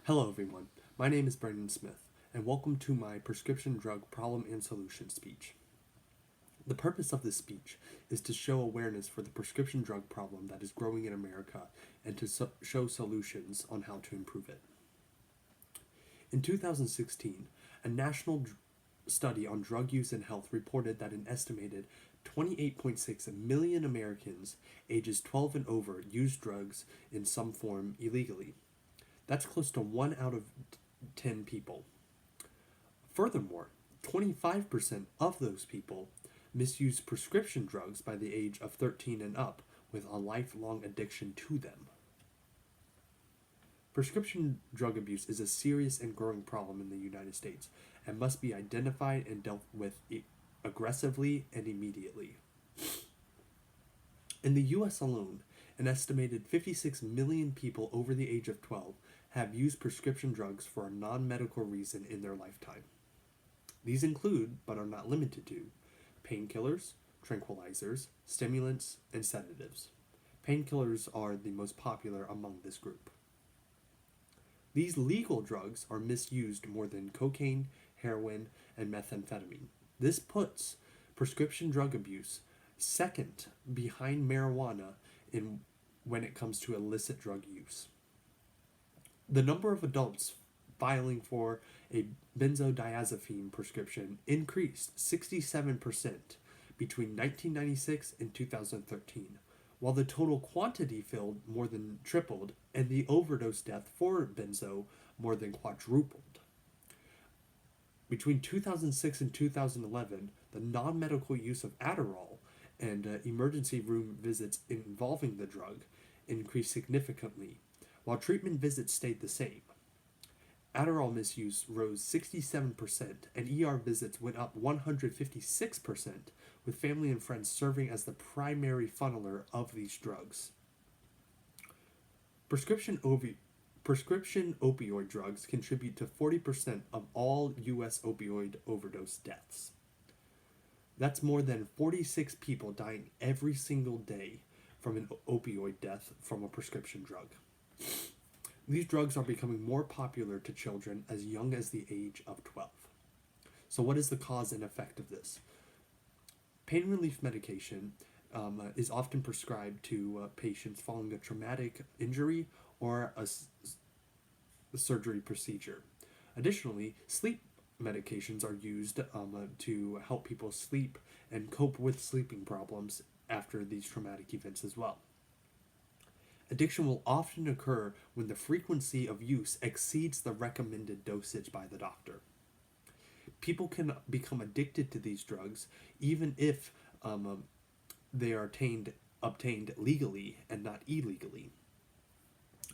Hello, everyone. My name is Brendan Smith, and welcome to my prescription drug problem and solution speech. The purpose of this speech is to show awareness for the prescription drug problem that is growing in America and to show solutions on how to improve it. In 2016, a national study on drug use and health reported that an estimated 28.6 million Americans ages 12 and over use drugs in some form illegally. That's close to 1 out of 10 people. Furthermore, 25% of those people misuse prescription drugs by the age of 13 and up with a lifelong addiction to them. Prescription drug abuse is a serious and growing problem in the United States and must be identified and dealt with aggressively and immediately. In the US alone, an estimated 56 million people over the age of 12 have used prescription drugs for a non-medical reason in their lifetime. These include, but are not limited to, painkillers, tranquilizers, stimulants, and sedatives. Painkillers are the most popular among this group. These legal drugs are misused more than cocaine, heroin, and methamphetamine. This puts prescription drug abuse second behind marijuana when it comes to illicit drug use. The number of adults filing for a benzodiazepine prescription increased 67% between 1996 and 2013, while the total quantity filled more than tripled and the overdose death for benzo more than quadrupled. Between 2006 and 2011, the non-medical use of Adderall and emergency room visits involving the drug increased significantly, while treatment visits stayed the same. Adderall misuse rose 67%, and ER visits went up 156%, with family and friends serving as the primary funneler of these drugs. Prescription opioid drugs contribute to 40% of all U.S. opioid overdose deaths. That's more than 46 people dying every single day from an opioid death from a prescription drug. These drugs are becoming more popular to children as young as the age of 12. So what is the cause and effect of this? Pain relief medication is often prescribed to patients following a traumatic injury or a surgery procedure. Additionally, sleep medications are used to help people sleep and cope with sleeping problems after these traumatic events as well. Addiction will often occur when the frequency of use exceeds the recommended dosage by the doctor. People can become addicted to these drugs even if they are obtained legally and not illegally.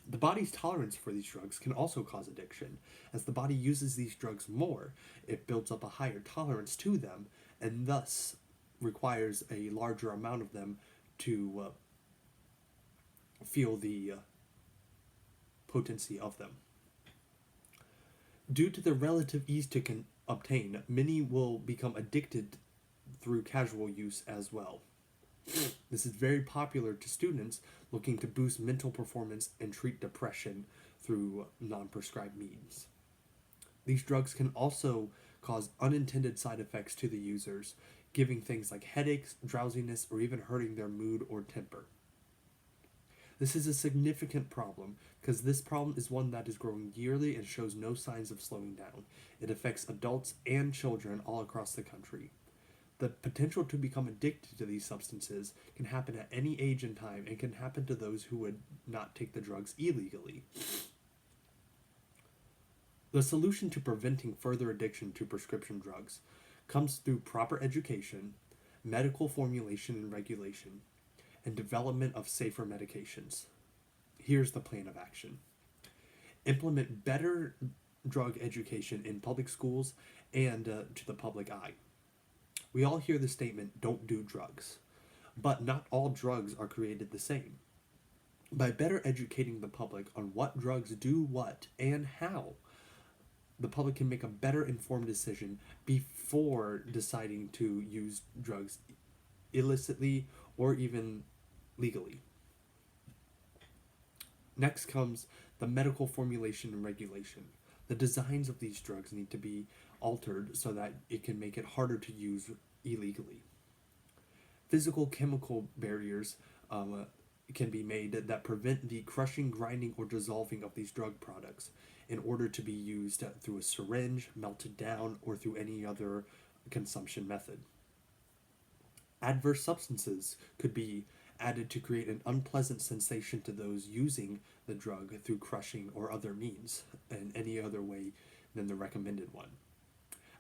The body's tolerance for these drugs can also cause addiction. As the body uses these drugs more, it builds up a higher tolerance to them and thus requires a larger amount of them to feel the potency of them. Due to the relative ease to obtain, many will become addicted through casual use as well. This is very popular to students looking to boost mental performance and treat depression through non-prescribed means. These drugs can also cause unintended side effects to the users, giving things like headaches, drowsiness, or even hurting their mood or temper. This is a significant problem because this problem is one that is growing yearly and shows no signs of slowing down. It affects adults and children all across the country. The potential to become addicted to these substances can happen at any age and time and can happen to those who would not take the drugs illegally. The solution to preventing further addiction to prescription drugs comes through proper education, medical formulation and regulation, and development of safer medications. Here's the plan of action. Implement better drug education in public schools and to the public eye. We all hear the statement, don't do drugs. But not all drugs are created the same. By better educating the public on what drugs do what and how, the public can make a better informed decision before deciding to use drugs illicitly or even legally. Next comes the medical formulation and regulation. The designs of these drugs need to be altered so that it can make it harder to use illegally. Physical chemical barriers can be made that prevent the crushing, grinding, or dissolving of these drug products in order to be used through a syringe, melted down, or through any other consumption method. Adverse substances could be added to create an unpleasant sensation to those using the drug through crushing or other means, in any other way than the recommended one.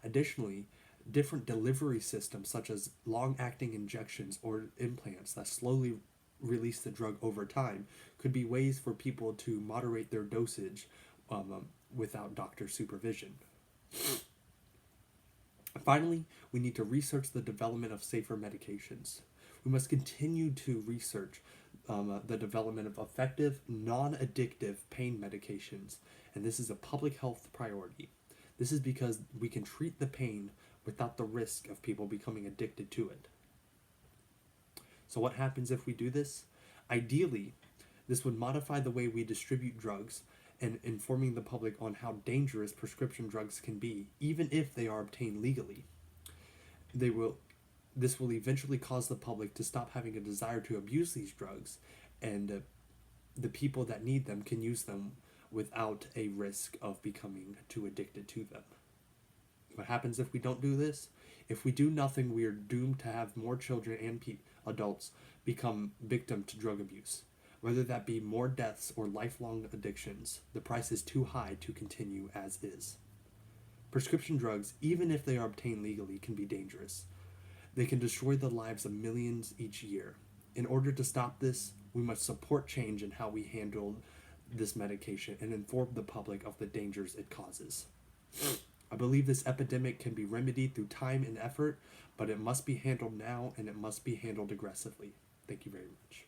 Additionally, different delivery systems, such as long acting injections or implants that slowly release the drug over time, could be ways for people to moderate their dosage without doctor supervision. Finally, we need to research the development of safer medications. We must continue to research the development of effective, non addictive pain medications, and this is a public health priority. This is because we can treat the pain without the risk of people becoming addicted to it. So, what happens if we do this? Ideally, this would modify the way we distribute drugs and informing the public on how dangerous prescription drugs can be, even if they are obtained legally. This will eventually cause the public to stop having a desire to abuse these drugs, and the people that need them can use them without a risk of becoming too addicted to them. What happens if we don't do this? If we do nothing, we are doomed to have more children and adults become victim to drug abuse. Whether that be more deaths or lifelong addictions, the price is too high to continue as is. Prescription drugs, even if they are obtained legally, can be dangerous. They can destroy the lives of millions each year. In order to stop this, we must support change in how we handle this medication and inform the public of the dangers it causes. I believe this epidemic can be remedied through time and effort, but it must be handled now and it must be handled aggressively. Thank you very much.